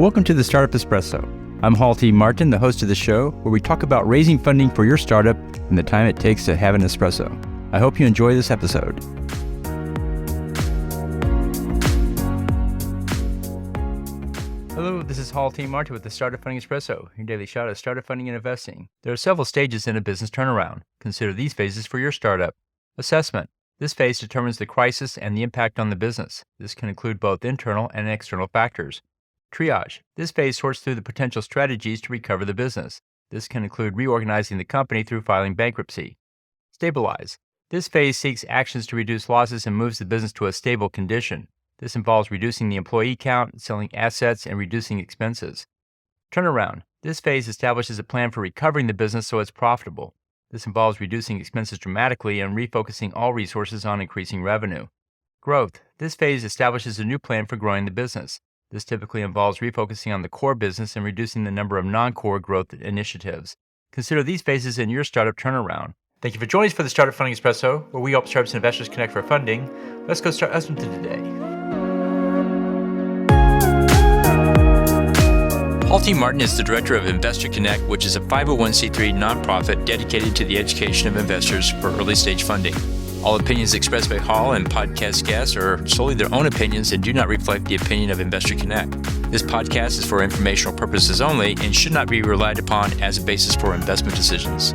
Welcome to the Startup Espresso. I'm Hall T. Martin, the host of the show, where we talk about raising funding for your startup and the time it takes to have an espresso. I hope you enjoy this episode. Hello, this is Hall T. Martin with the Startup Funding Espresso, your daily shot of startup funding and investing. There are several stages in a business turnaround. Consider these phases for your startup. Assessment. This phase determines the crisis and the impact on the business. This can include both internal and external factors. Triage. This phase sorts through the potential strategies to recover the business. This can include reorganizing the company through filing bankruptcy. Stabilize. This phase seeks actions to reduce losses and moves the business to a stable condition. This involves reducing the employee count, selling assets, and reducing expenses. Turnaround. This phase establishes a plan for recovering the business so it's profitable. This involves reducing expenses dramatically and refocusing all resources on increasing revenue. Growth. This phase establishes a new plan for growing the business. This typically involves refocusing on the core business and reducing the number of non-core growth initiatives. Consider these phases in your startup turnaround. Thank you for joining us for the Startup Funding Espresso, where we help startups and investors connect for funding. Let's go start listening to today. Hall T. Martin is the director of Investor Connect, which is a 501c3 nonprofit dedicated to the education of investors for early-stage funding. All opinions expressed by Hall and podcast guests are solely their own opinions and do not reflect the opinion of Investor Connect. This podcast is for informational purposes only and should not be relied upon as a basis for investment decisions.